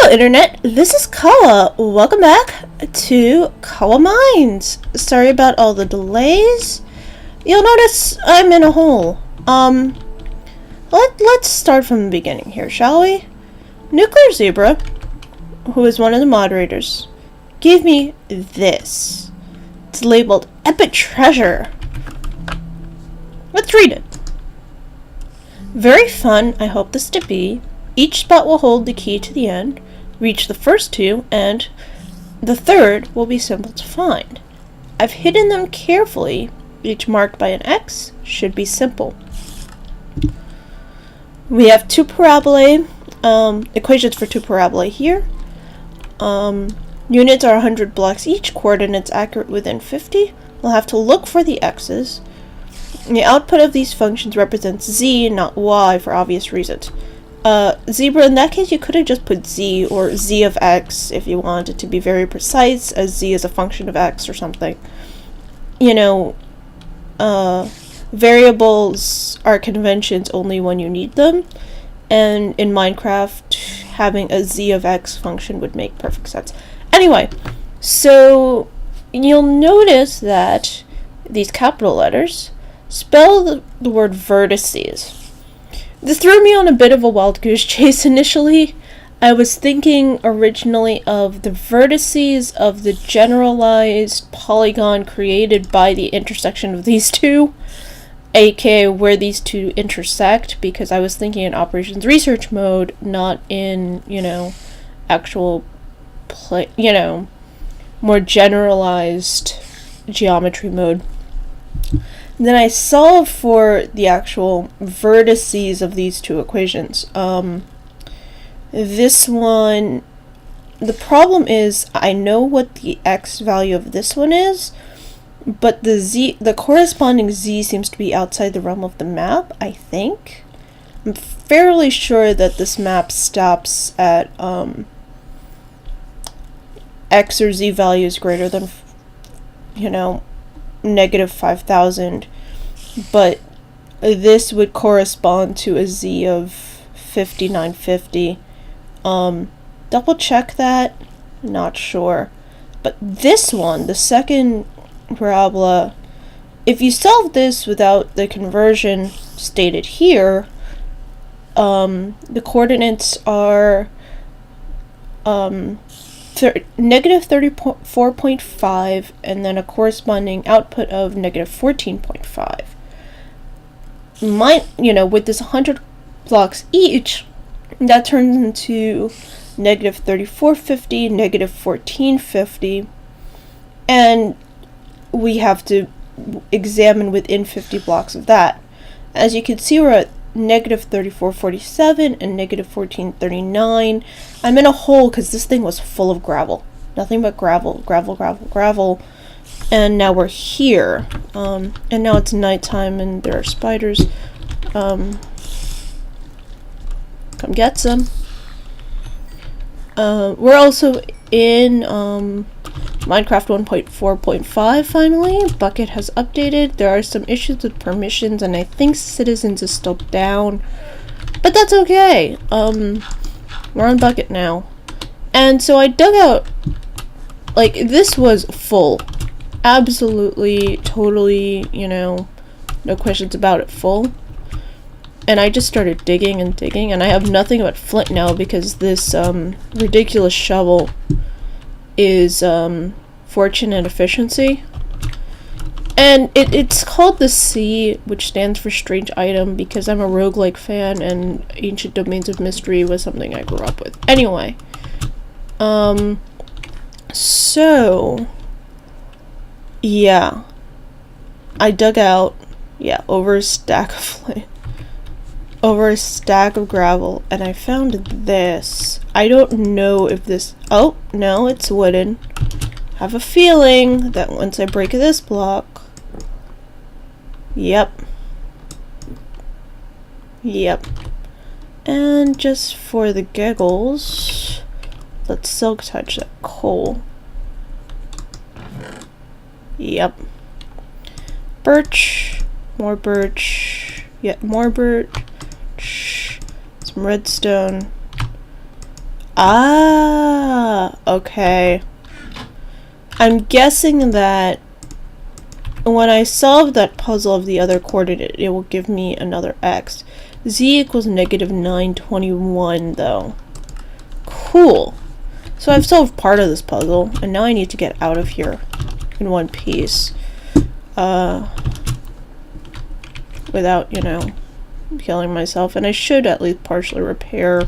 Hello Internet, this is Kawa. Welcome back to Kawa Mines. Sorry about all the delays. You'll notice I'm in a hole. Let's start from the beginning here, shall we? Nuclear Zebra, who is one of the moderators, gave me this. It's labeled Epic Treasure. Let's read it. Very fun, I hope this to be. Each spot will hold the key to the end. Reach the first two, and the third will be simple to find. I've hidden them carefully. Each marked by an X should be simple. We have two parabolae, equations for two parabolae here. Units are 100 blocks each, coordinates accurate within 50. We'll have to look for the X's. The output of these functions represents Z, not Y, for obvious reasons. Zebra, in that case, you could have just put Z or Z of X if you wanted to be very precise, as Z is a function of X or something. You know, variables are conventions only when you need them, and in Minecraft, having a Z of X function would make perfect sense. Anyway, so you'll notice that these capital letters spell the word vertices. This threw me on a bit of a wild goose chase initially. I was thinking originally of the vertices of the generalized polygon created by the intersection of these two, aka where these two intersect, because I was thinking in operations research mode, not in, actual more generalized geometry mode. Then I solved for the actual vertices of these two equations. This one, the problem is I know what the X value of this one is, but the corresponding Z seems to be outside the realm of the map, I think. I'm fairly sure that this map stops at X or Z values greater than, negative 5,000, but this would correspond to a Z of 5950. Double check that, not sure. But this one, the second parabola, if you solve this without the conversion stated here, the coordinates are negative 34.5 and then a corresponding output of negative 14.5. With this 100 blocks each, that turns into negative 3450, negative 1450, and we have to examine within 50 blocks of that. As you can see, we're at negative 3447 and negative 1439. I'm in a hole because this thing was full of gravel. Nothing but gravel. And now we're here. And now it's nighttime and there are spiders. Come get some. We're also in Minecraft 1.4.5 finally. Bucket has updated. There are some issues with permissions and I think Citizens is still down. But that's okay. We're on Bucket now. And so I dug out, this was full. Absolutely, totally, no questions about it, full. And I just started digging and digging, and I have nothing but flint now because this ridiculous shovel is fortune and efficiency. And it's called the C, which stands for strange item, because I'm a roguelike fan and Ancient Domains of Mystery was something I grew up with. Anyway, so yeah, I dug out, over a stack of gravel, and I found this. I don't know if this, oh no, it's wooden. I have a feeling that once I break this block, Yep. And just for the giggles, let's silk touch that coal. Yep. Birch, more birch, yet more birch, some redstone. Ah, okay. I'm guessing that when I solve that puzzle of the other coordinate, it will give me another x. Z equals negative 921, though. Cool. So I've solved part of this puzzle, and now I need to get out of here in one piece. Without, you know, killing myself. And I should at least partially repair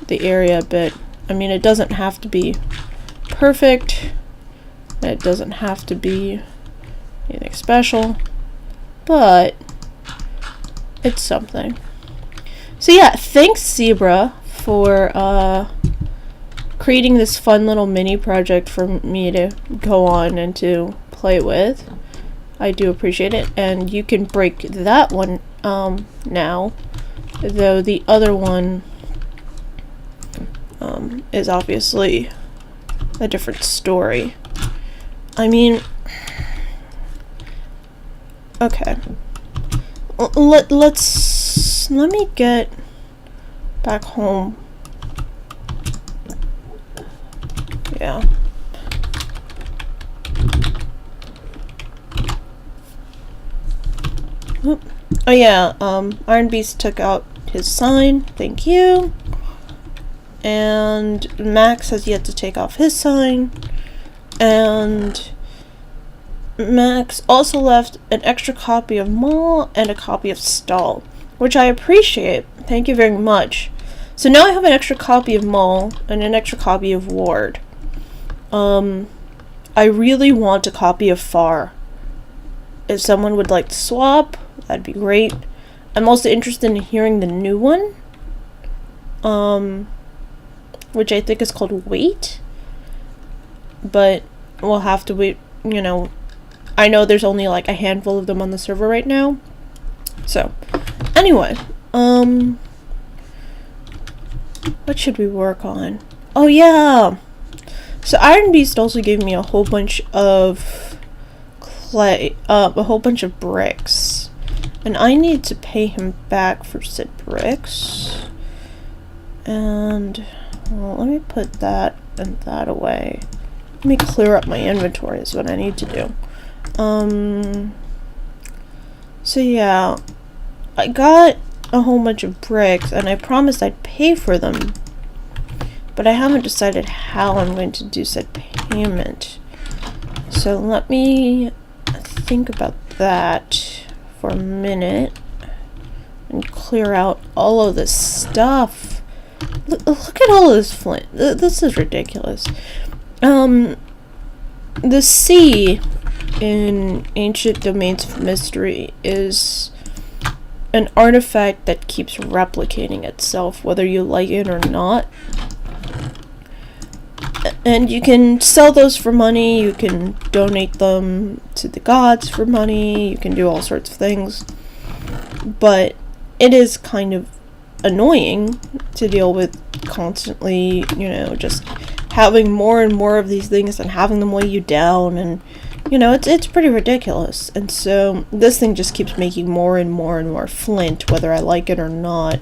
the area a bit. I mean, it doesn't have to be perfect. It doesn't have to be anything special. But it's something. So yeah, thanks Zebra for creating this fun little mini project for me to go on and to play with. I do appreciate it, and you can break that one now, though the other one is obviously a different story. I mean, okay. Let me get back home. Yeah. Oop. Oh yeah, Iron Beast took out his sign, thank you. And Max has yet to take off his sign. And Max also left an extra copy of Mall and a copy of Stall, which I appreciate. Thank you very much. So now I have an extra copy of Mall and an extra copy of Ward. I really want a copy of Far. If someone would like to swap, that'd be great. I'm also interested in hearing the new one, which I think is called Wait. But we'll have to wait, you know. I know there's only like a handful of them on the server right now. So, anyway, what should we work on? Oh yeah! So Iron Beast also gave me a whole bunch of clay, a whole bunch of bricks. And I need to pay him back for said bricks. And, well, let me put that and that away. Let me clear up my inventory is what I need to do. So yeah, I got a whole bunch of bricks and I promised I'd pay for them. But I haven't decided how I'm going to do said payment. So let me think about that for a minute and clear out all of this stuff. Look at all of this flint. This is ridiculous. The sea in Ancient Domains of Mystery is an artifact that keeps replicating itself, whether you like it or not. And you can sell those for money, you can donate them to the gods for money, you can do all sorts of things. But it is kind of annoying to deal with constantly, you know, just having more and more of these things and having them weigh you down, and you know, it's pretty ridiculous. And so this thing just keeps making more and more and more flint, whether I like it or not.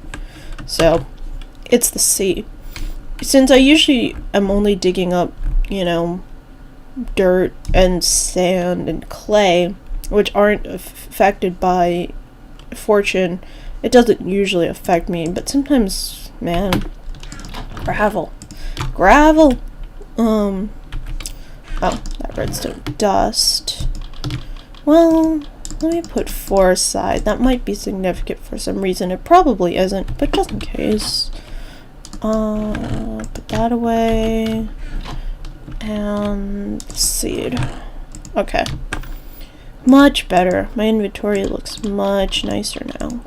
So it's the sea. Since I usually am only digging up, you know, dirt and sand and clay, which aren't affected by fortune, it doesn't usually affect me. But sometimes, man, gravel. Oh, that redstone dust. Well, let me put 4 aside. That might be significant for some reason. It probably isn't, but just in case. Put that away. And seed. Okay. Much better. My inventory looks much nicer now.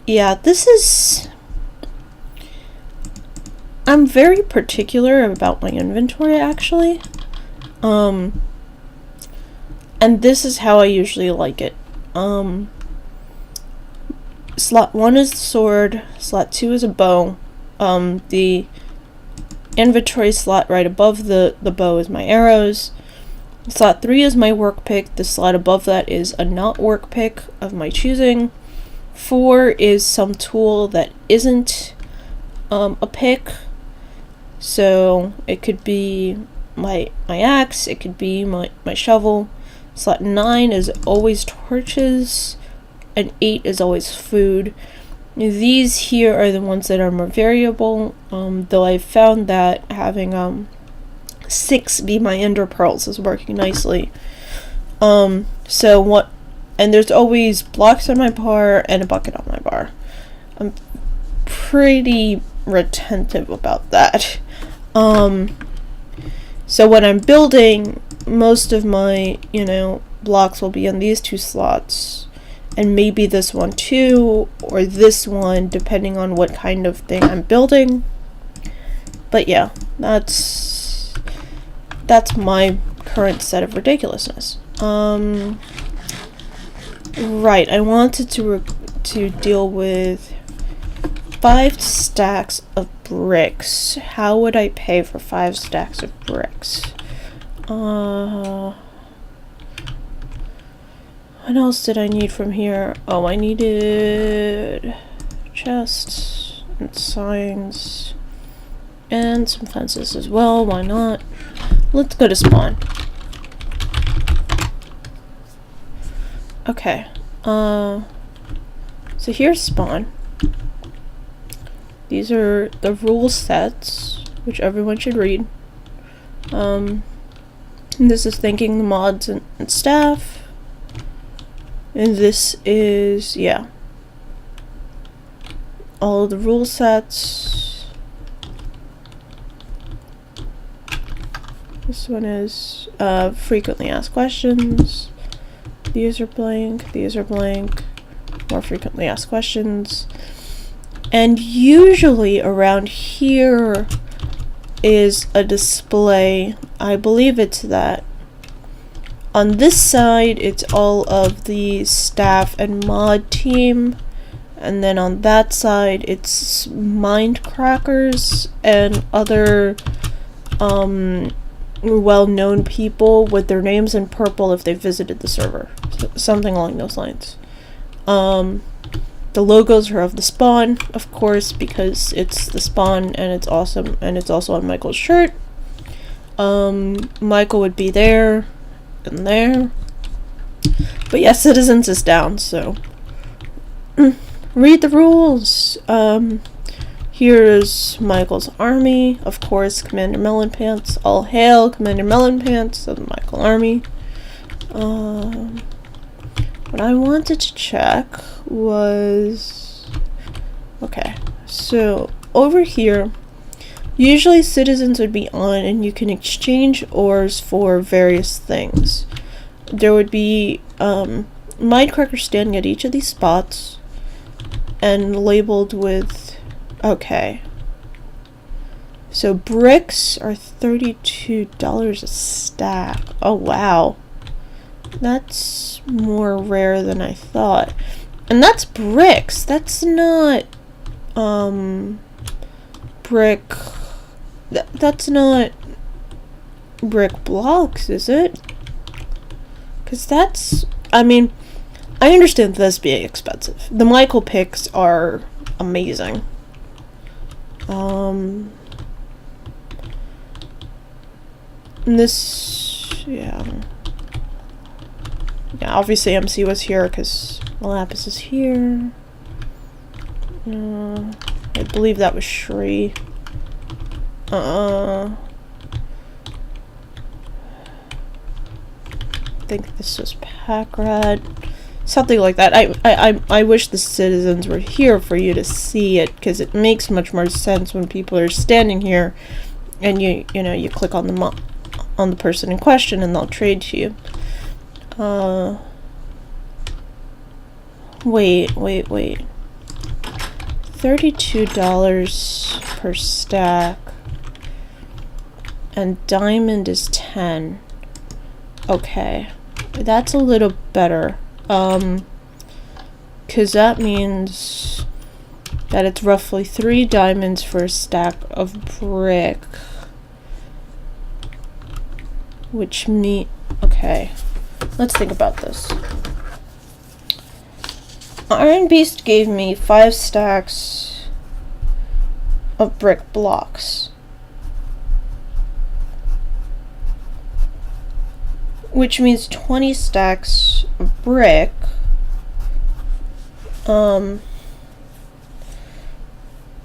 Yeah, this is... I'm very particular about my inventory, actually. And this is how I usually like it. Slot 1 is the sword, slot 2 is a bow. The inventory slot right above the bow is my arrows. Slot 3 is my work pick. The slot above that is a not work pick of my choosing. 4 is some tool that isn't a pick. So it could be my axe, it could be my shovel. Slot 9 is always torches, and 8 is always food. These here are the ones that are more variable, though I found that having 6 be my ender pearls is working nicely. And there's always blocks on my bar and a bucket on my bar. I'm pretty retentive about that. So when I'm building, most of my, blocks will be in these 2 slots. And maybe this one too, or this one, depending on what kind of thing I'm building. But yeah, that's my current set of ridiculousness. Right, I wanted to deal with 5 stacks of bricks. How would I pay for 5 stacks of bricks? What else did I need from here? Oh, I needed chests and signs and some fences as well. Why not? Let's go to spawn. Okay. So here's spawn. These are the rule sets, which everyone should read. This is thanking the mods and staff. And this is, all of the rule sets. This one is frequently asked questions. These are blank, more frequently asked questions. And usually around here is a display. I believe it's that. On this side, it's all of the staff and mod team. And then on that side, it's Mindcrackers and other well-known people with their names in purple if they visited the server. Something along those lines. The logos are of the spawn, of course, because it's the spawn and it's awesome, and it's also on Mhykol's shirt. Mhykol would be there and there. But yeah, citizens is down, so read the rules. Here's Mhykol's army, of course, Commander Melonpants. All hail Commander Melonpants of the Mhykol army. What I wanted to check was... Okay, so over here, usually citizens would be on and you can exchange ores for various things. There would be Mindcrackers standing at each of these spots and labeled with... Okay. So bricks are $32 a stack. Oh wow. That's more rare than I thought. And that's bricks. That's not brick. That's not brick blocks, is it? Because that's... I mean, I understand this being expensive. The Mhykol picks are amazing. And this... Yeah, obviously MC was here because Lapis is here. I believe that was Shri. I think this was Packrad. Something like that. I wish the citizens were here for you to see it, because it makes much more sense when people are standing here and you click on the person in question and they'll trade to you. Wait. $32 per stack. And diamond is 10. Okay. That's a little better. Cause that means that it's roughly 3 diamonds for a stack of brick. Which okay. Let's think about this. Iron Beast gave me 5 stacks of brick blocks. Which means 20 stacks of brick.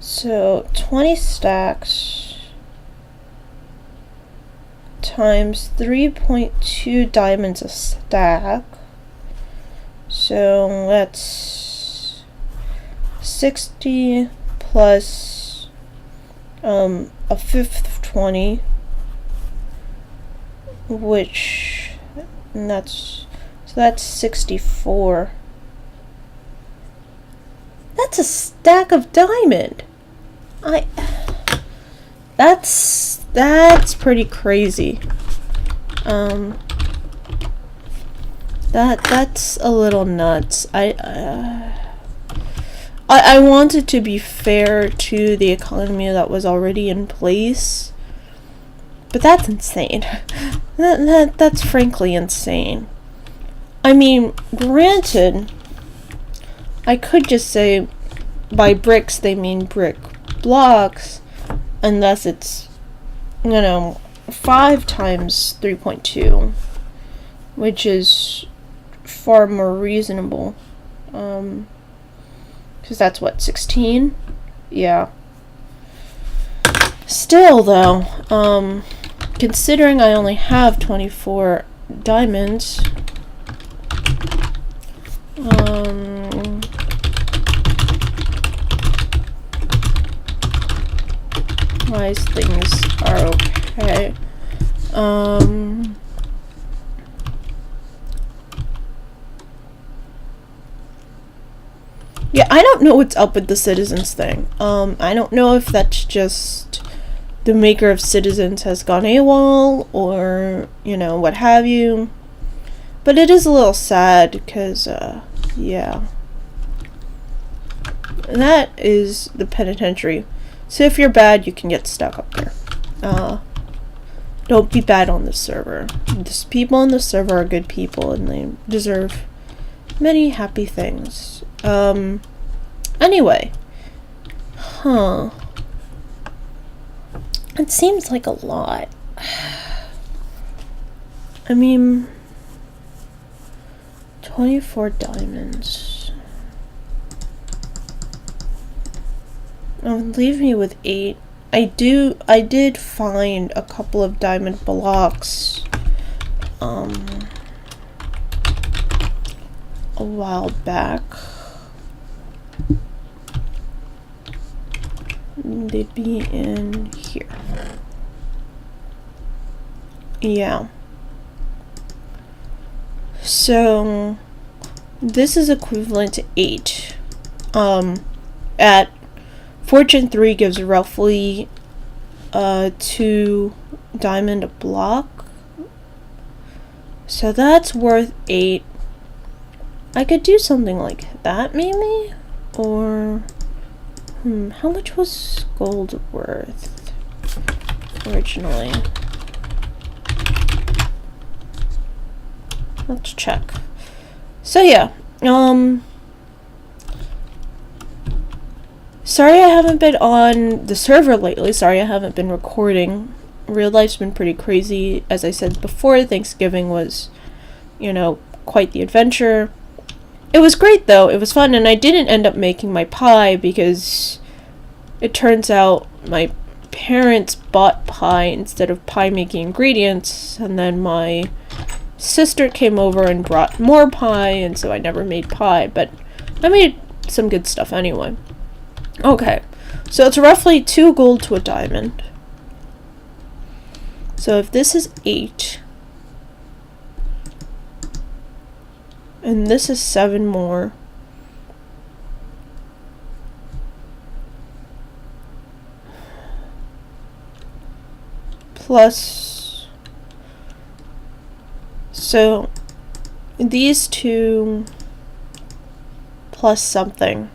So 20 stacks times 3.2 diamonds a stack. So that's 60 plus a fifth of 20, which that's 64. That's a stack of diamond. That's pretty crazy. That's a little nuts. I wanted to be fair to the economy that was already in place, but that's insane. That's frankly insane. I mean, granted, I could just say by bricks they mean brick blocks, and thus it's, 5 times 3.2, which is far more reasonable. Because that's what, 16? Yeah. Still, though, considering I only have 24 diamonds, wise things are okay. Yeah, I don't know what's up with the Citizens thing. I don't know if that's just the maker of Citizens has gone AWOL, or, what have you. But it is a little sad, because, yeah. And that is the penitentiary. So if you're bad, you can get stuck up there. Don't be bad on this server. The people on the server are good people, and they deserve many happy things. Anyway. Huh. It seems like a lot. I mean, 24 diamonds. Leave me with 8. I did find a couple of diamond blocks a while back. They'd be in here. Yeah. So this is equivalent to 8. At Fortune 3 gives roughly 2 diamond a block. So that's worth 8. I could do something like that maybe? Or how much was gold worth originally? Let's check. So yeah, sorry I haven't been on the server lately. Sorry I haven't been recording. Real life's been pretty crazy. As I said before, Thanksgiving was, quite the adventure. It was great though. It was fun, and I didn't end up making my pie because it turns out my parents bought pie instead of pie making ingredients, and then my sister came over and brought more pie, and so I never made pie, but I made some good stuff anyway. Okay, so it's roughly 2 gold to a diamond. So if this is 8, and this is 7 more, plus, so these 2 plus something.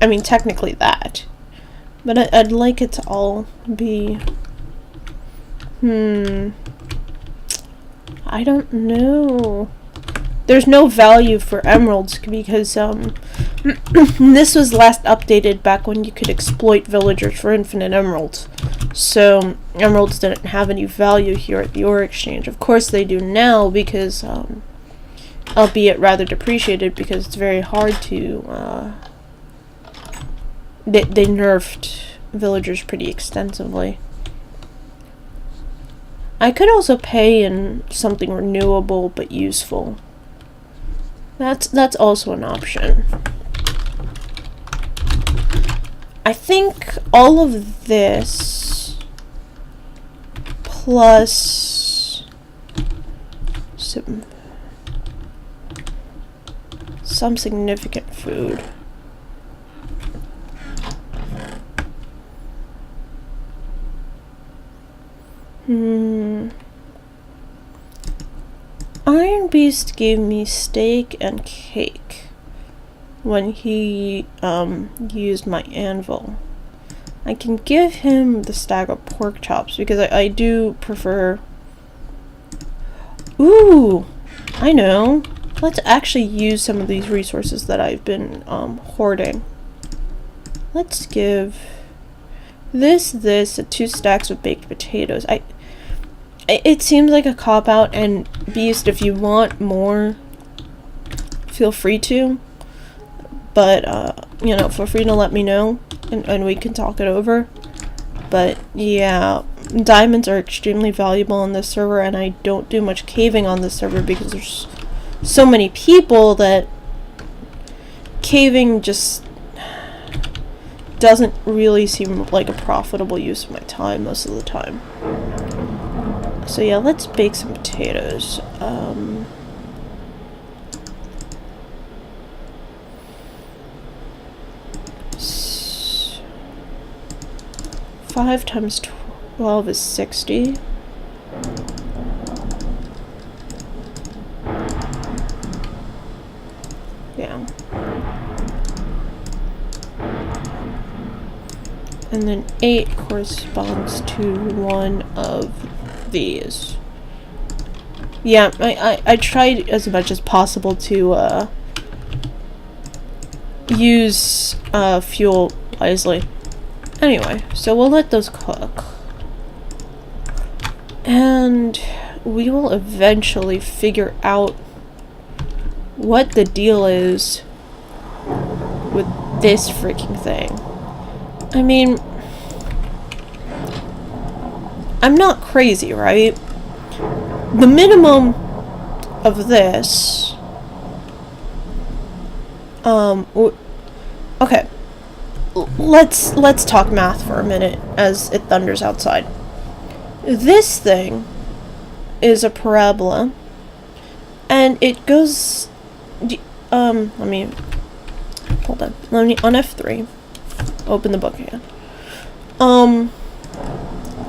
I mean, technically that. But I'd like it to all be... I don't know. there's no value for emeralds because this was last updated back when you could exploit villagers for infinite emeralds. So emeralds didn't have any value here at the ore exchange. Of course they do now because albeit rather depreciated because it's very hard to they nerfed villagers pretty extensively. I could also pay in something renewable but useful. That's also an option. I think all of this plus some significant food. Iron Beast gave me steak and cake when he used my anvil. I can give him the stack of pork chops because I do prefer... Ooh! I know! Let's actually use some of these resources that I've been hoarding. Let's give this, and 2 stacks of baked potatoes. It seems like a cop-out, and Beast, if you want more, feel free to. But, you know, feel free to let me know, and we can talk it over. But, yeah, diamonds are extremely valuable on this server, and I don't do much caving on this server because there's so many people that caving just doesn't really seem like a profitable use of my time most of the time. So yeah, let's bake some potatoes. 5 times 12 is 60. Yeah. And then 8 corresponds to one of these. Yeah, I tried as much as possible to use fuel wisely. Anyway, so we'll let those cook. And we will eventually figure out what the deal is with this freaking thing. I mean, I'm not crazy, right? The minimum of this, okay, let's talk math for a minute as it thunders outside. This thing is a parabola, and it goes, let me, hold on, let me, on F3, open the book again.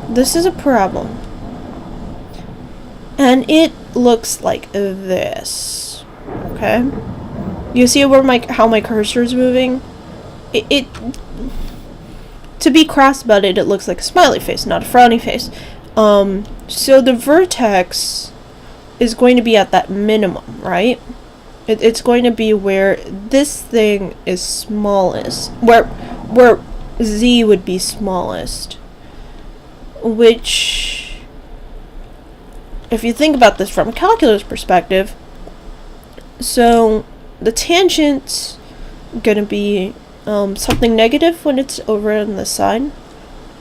This is a parabola, and it looks like this, okay? You see where how my cursor is moving? It to be cross about it, it looks like a smiley face, not a frowny face. So the vertex is going to be at that minimum, right? It's going to be where this thing is smallest, where Z would be smallest. Which, if you think about this from a calculus perspective, so the tangent's gonna be something negative when it's over on this side,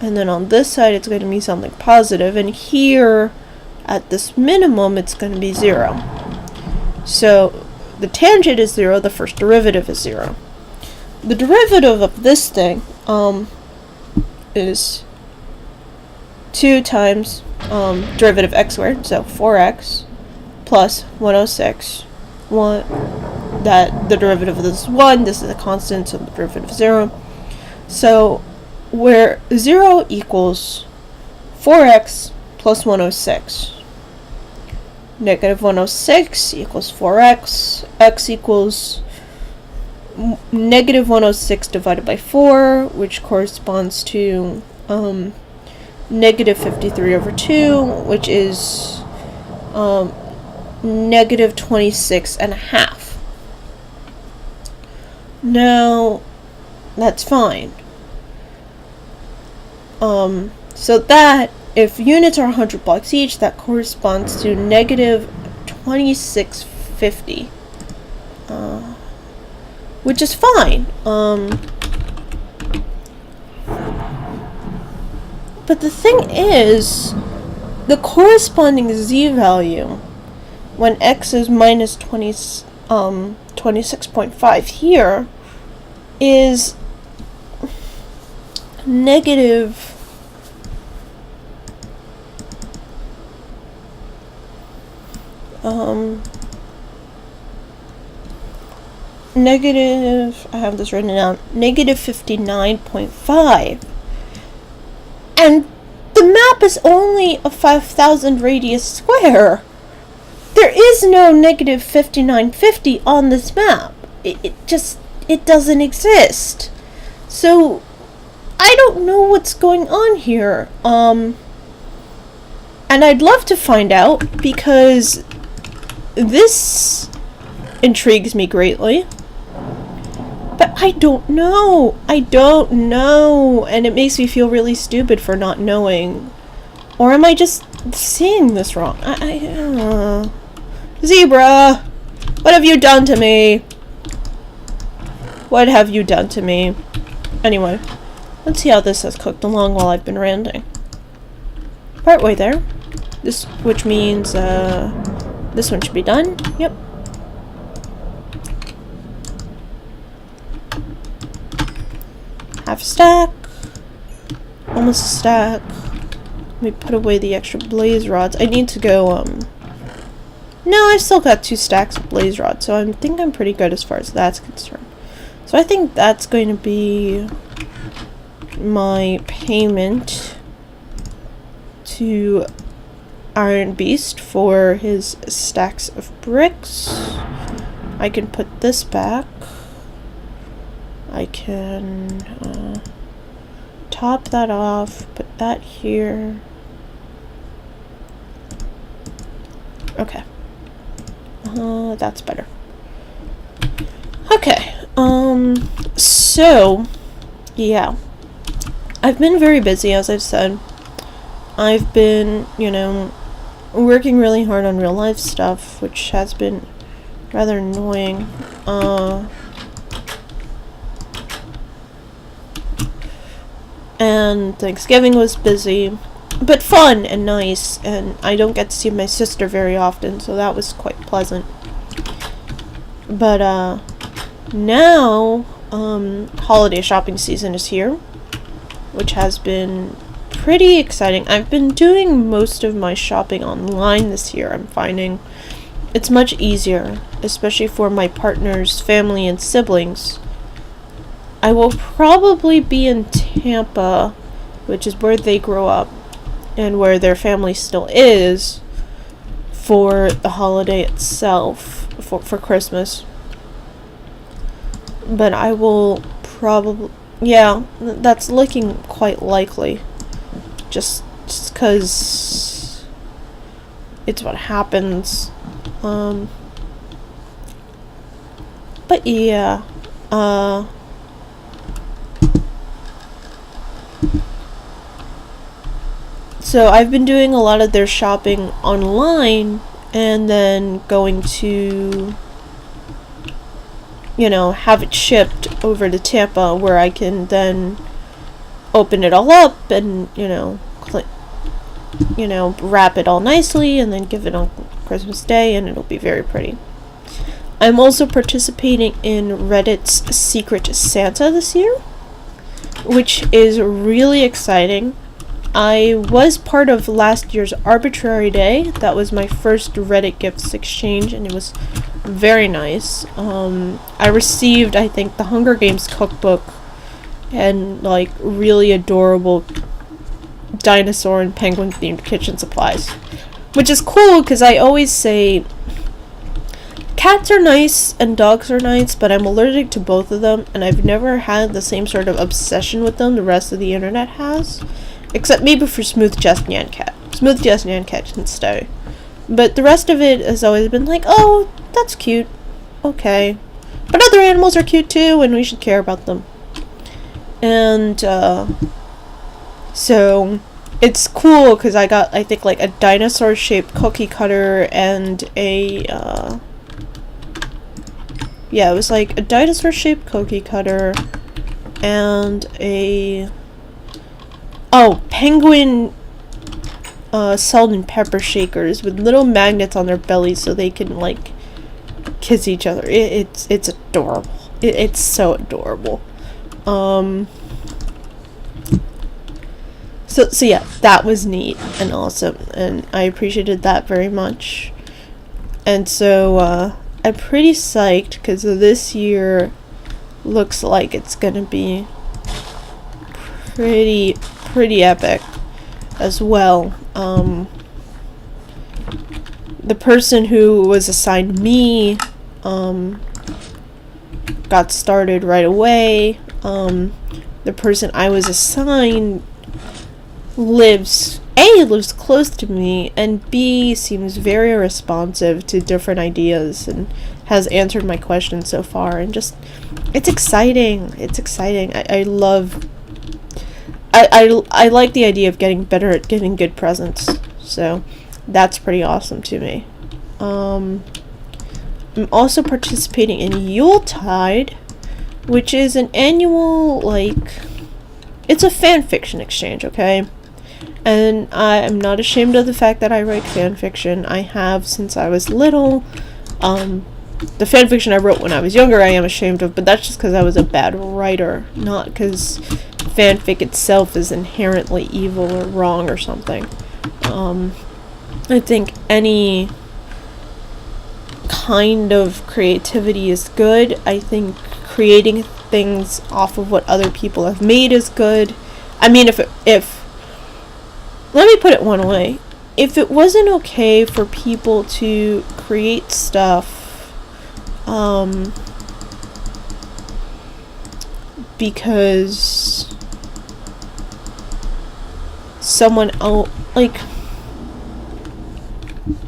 and then on this side it's going to be something positive, and here at this minimum it's going to be 0. So the tangent is 0, the first derivative is 0. The derivative of this thing is 2 times derivative x squared, so 4x plus 106. That the derivative of this is 1, this is a constant, so the derivative is 0. So where 0 equals 4x plus 106. Negative 106 equals 4x. X equals negative 106 divided by 4, which corresponds to negative 53 over 2, which is negative 26.5. Now, that's fine. So that, if units are $100 each, that corresponds to negative 26.50. Which is fine. But the thing is, the corresponding z value, when x is minus 26.5 here, is negative I have this written down, negative 59.5. And the map is only a 5,000 radius square. There is no negative 5950 on this map. It doesn't exist. So, I don't know what's going on here. And I'd love to find out, because this intrigues me greatly. But I don't know. And it makes me feel really stupid for not knowing. Or am I just seeing this wrong? Zebra! What have you done to me? What have you done to me? Anyway, let's see how this has cooked along while I've been ranting. Partway there. Which means, this one should be done. Yep. Half a stack. Almost a stack. Let me put away the extra blaze rods. I need to go, No, I still got 2 stacks of blaze rods, so I think I'm pretty good as far as that's concerned. So I think that's going to be my payment to Iron Beast for his stacks of bricks. I can put this back. I can top that off, put that here. Okay. That's better. Okay. So, yeah. I've been very busy, as I've said. I've been, working really hard on real life stuff, which has been rather annoying. And Thanksgiving was busy, but fun and nice, and I don't get to see my sister very often, so that was quite pleasant. But, now, holiday shopping season is here, which has been pretty exciting. I've been doing most of my shopping online this year. I'm finding it's much easier, especially for my partner's family and siblings. I will probably be in Tampa, which is where they grew up and where their family still is, for the holiday itself, for Christmas. But I will probably, yeah, that's looking quite likely, just because it's what happens. But yeah, so I've been doing a lot of their shopping online, and then going to, have it shipped over to Tampa, where I can then open it all up and, wrap it all nicely and then give it on Christmas Day, and it'll be very pretty. I'm also participating in Reddit's Secret Santa this year, which is really exciting. I was part of last year's Arbitrary Day. That was my first Reddit gifts exchange, and it was very nice. I received, I think, the Hunger Games cookbook and, really adorable dinosaur and penguin themed kitchen supplies, which is cool because I always say cats are nice and dogs are nice, but I'm allergic to both of them, and I've never had the same sort of obsession with them the rest of the internet has, except maybe for Smooth Just Nyan Cat. Smooth Just Nyan Cat can stay. But the rest of it has always been like, oh, that's cute. Okay. But other animals are cute too, and we should care about them. And, so it's cool because I got, I think, like a dinosaur-shaped cookie cutter and a, yeah, it was like a dinosaur-shaped cookie cutter and a, oh, penguin salt and pepper shakers with little magnets on their bellies so they can, like, kiss each other. It's adorable. It's so adorable. So yeah, that was neat and awesome, and I appreciated that very much. And so I'm pretty psyched because this year looks like it's gonna be pretty epic as well. The person who was assigned me got started right away. The person I was assigned lives close to me, and B, seems very responsive to different ideas and has answered my questions so far, and just, it's exciting. I love, I like the idea of getting better at giving good presents, so that's pretty awesome to me. I'm also participating in Yuletide, which is an annual, like, it's a fan fiction exchange, okay? And I'm not ashamed of the fact that I write fan fiction. I have since I was little. The fan fiction I wrote when I was younger I am ashamed of, but that's just because I was a bad writer, not because fanfic itself is inherently evil or wrong or something. I think any kind of creativity is good. I think creating things off of what other people have made is good. I mean, if let me put it one way. If it wasn't okay for people to create stuff, because someone else, like,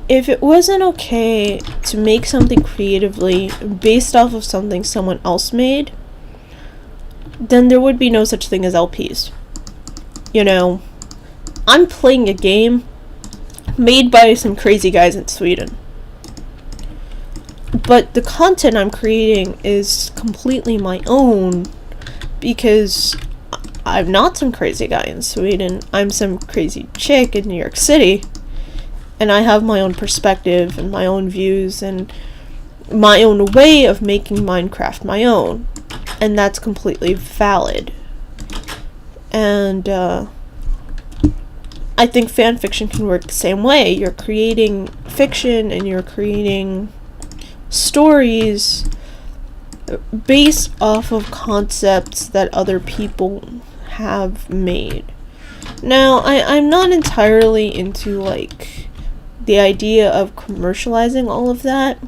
if it wasn't okay to make something creatively based off of something someone else made, then there would be no such thing as LPs. You know, I'm playing a game made by some crazy guys in Sweden, but the content I'm creating is completely my own because I'm not some crazy guy in Sweden. I'm some crazy chick in New York City, and I have my own perspective and my own views and my own way of making Minecraft my own, and that's completely valid. And I think fan fiction can work the same way. You're creating fiction and you're creating stories based off of concepts that other people have made. Now, I'm not entirely into, like, the idea of commercializing all of that.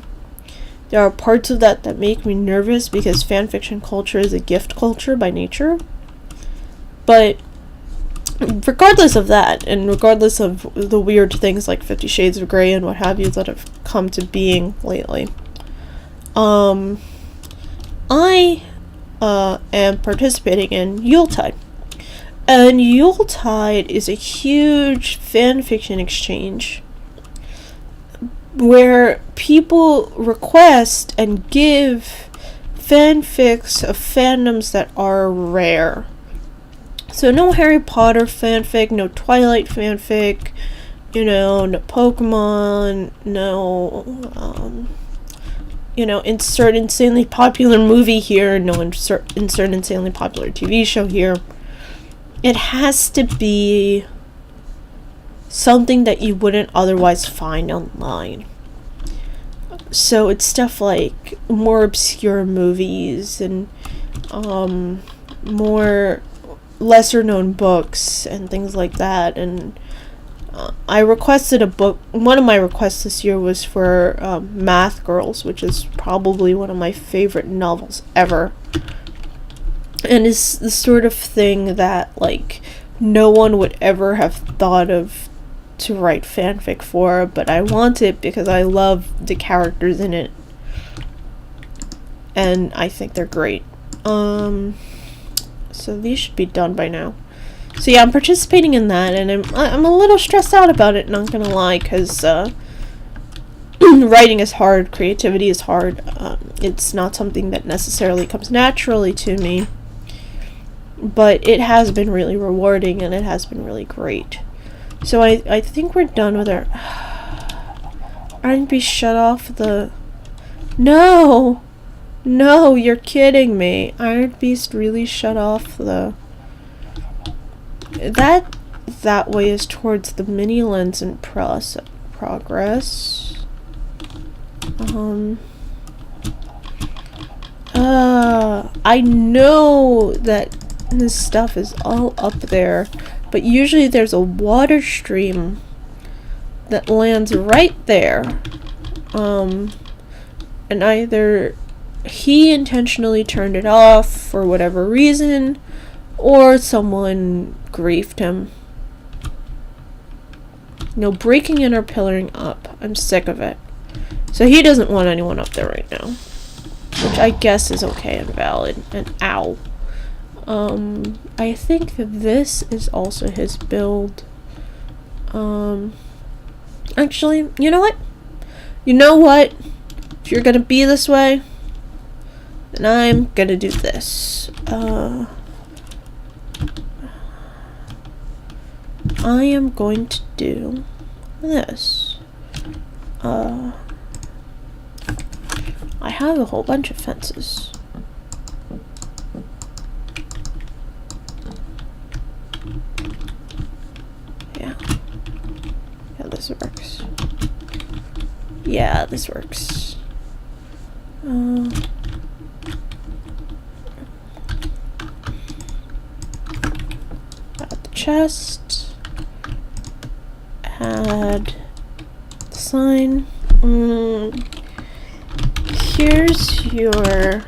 There are parts of that that make me nervous because fanfiction culture is a gift culture by nature. But regardless of that, and regardless of the weird things like 50 Shades of Grey and what have you that have come to being lately, I am participating in Yuletide. And Yuletide is a huge fanfiction exchange where people request and give fanfics of fandoms that are rare. So no Harry Potter fanfic, no Twilight fanfic, no Pokemon, no, insert insanely popular movie here, no insert insanely popular TV show here. It has to be something that you wouldn't otherwise find online. So it's stuff like more obscure movies and more lesser known books and things like that. And I requested a book. One of my requests this year was for Math Girls, which is probably one of my favorite novels ever, and is the sort of thing that, like, no one would ever have thought of to write fanfic for, but I want it because I love the characters in it. And I think they're great. So these should be done by now. So yeah, I'm participating in that, and I'm a little stressed out about it, not gonna lie, because writing is hard, creativity is hard. It's not something that necessarily comes naturally to me, but it has been really rewarding, and it has been really great. So I think we're done with our R&B shut off the... No! No, you're kidding me. Iron Beast really shut off the... That way is towards the mini lens in progress. I know that this stuff is all up there, but usually there's a water stream that lands right there. And either he intentionally turned it off for whatever reason, or someone griefed him. No breaking in or pillaring up. I'm sick of it. So he doesn't want anyone up there right now, which I guess is okay and valid. And ow. I think that this is also his build. Actually, you know what? You know what? If you're gonna be this way, then I'm gonna do this. I am going to do this. I have a whole bunch of fences. Yeah. Yeah, this works. Yeah, this works. Add the chest. Add the sign. Here's your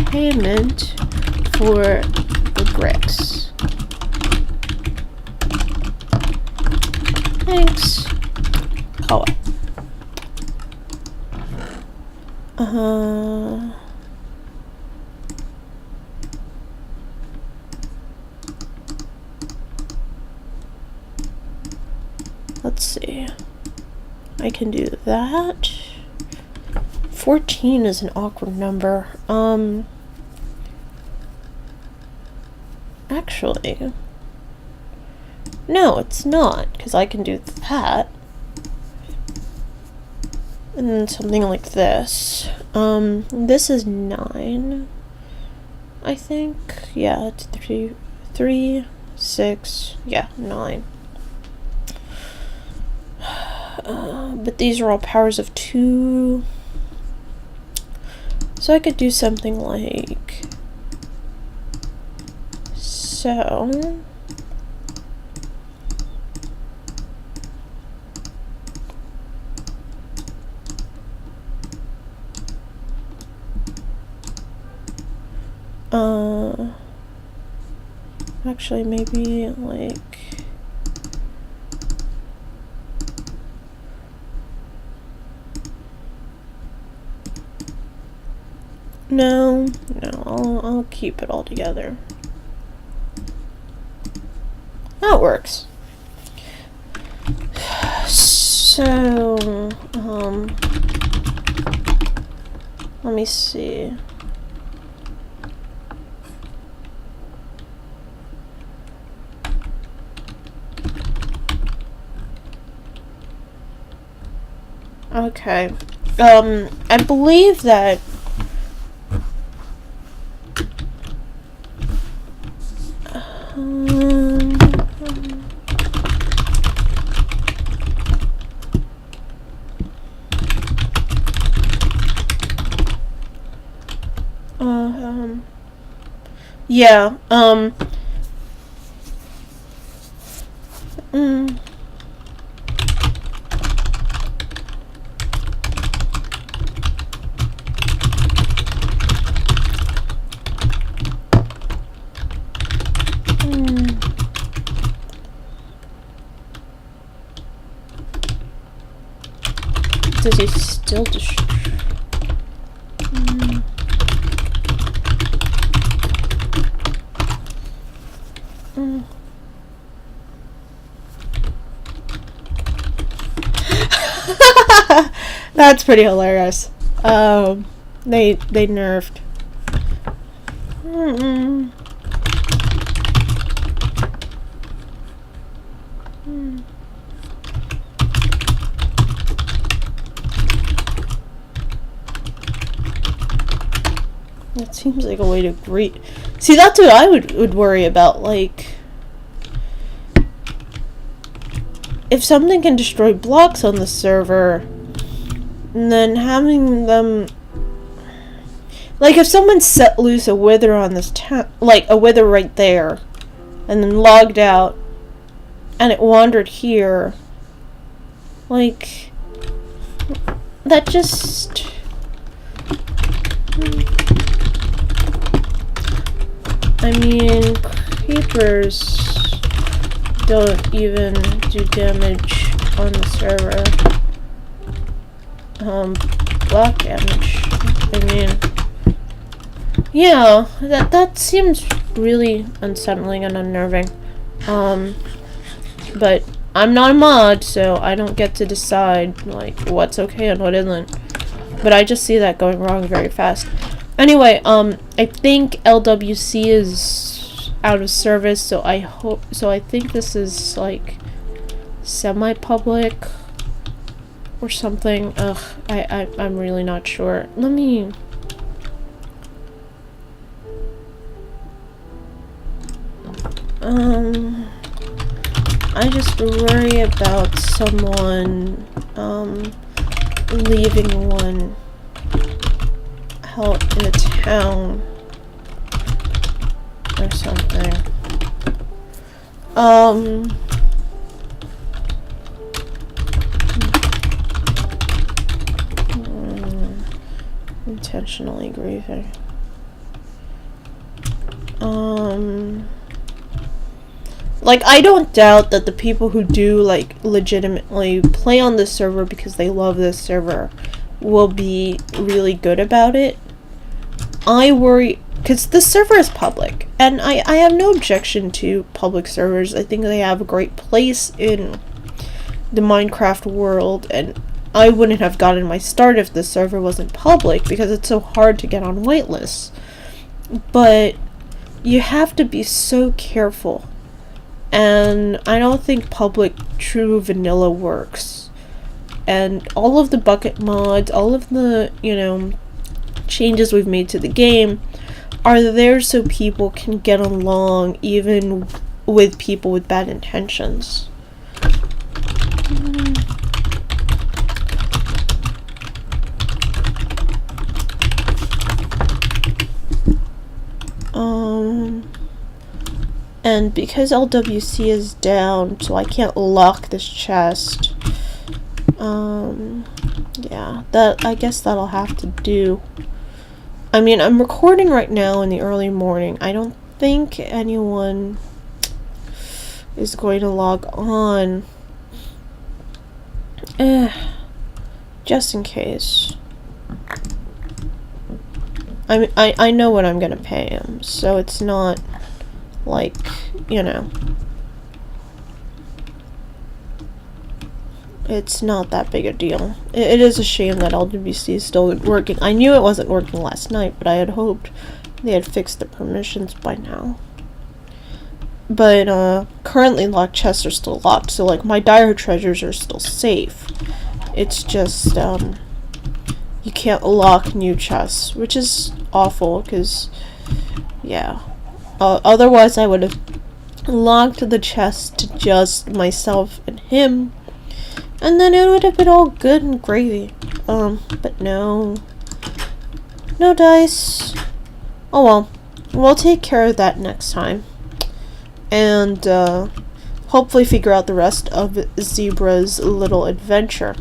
payment for the bricks. Thanks. Kawa. Let's see. I can do that. 14 is an awkward number. Actually, no, it's not, because I can do that. And then something like this. This is 9, I think. Yeah, it's 3, 6, yeah, 9. But these are all powers of 2. So I could do something like so. Actually, maybe like no, I'll keep it all together. That works. So, let me see. Okay. I believe that yeah, Does he still That's pretty hilarious. They nerfed. That seems like a way to greet. See, that's what I would worry about. Like, if something can destroy blocks on the server, and then having them, like, if someone set loose a wither on this town, like a wither right there, and then logged out, and it wandered here, like, that just. I mean, creepers don't even do damage on the server. Block damage. I mean, yeah, that seems really unsettling and unnerving. But I'm not a mod, so I don't get to decide, like, what's okay and what isn't. But I just see that going wrong very fast. Anyway, I think LWC is out of service, so I think this is, like, semi-public or something. Ugh, I'm really not sure. Let me... I just worry about someone, leaving one out in a town or something. Intentionally grieving. Like, I don't doubt that the people who do, like, legitimately play on this server because they love this server will be really good about it. I worry, because the server is public, and I have no objection to public servers. I think they have a great place in the Minecraft world, and I wouldn't have gotten my start if the server wasn't public, because it's so hard to get on whitelists. But you have to be so careful. And I don't think public true vanilla works. And all of the bucket mods, all of the, you know, changes we've made to the game are there so people can get along even with people with bad intentions. And because LWC is down, so I can't lock this chest. Yeah, I guess that'll have to do. I mean, I'm recording right now in the early morning. I don't think anyone is going to log on. Just in case. I know what I'm gonna pay him, so it's not like, you know, it's not that big a deal. It is a shame that LWC is still working. I knew it wasn't working last night, but I had hoped they had fixed the permissions by now. But currently locked chests are still locked, so like my dire treasures are still safe. It's just you can't lock new chests, which is awful, because yeah, otherwise I would have locked the chest to just myself and him, and then it would have been all good and gravy. But no dice. Oh well, we'll take care of that next time, and hopefully figure out the rest of Zebra's little adventure.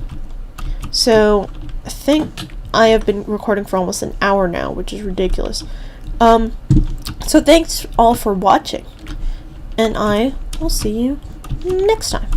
So I think I have been recording for almost an hour now, which is ridiculous. So thanks all for watching, and I will see you next time.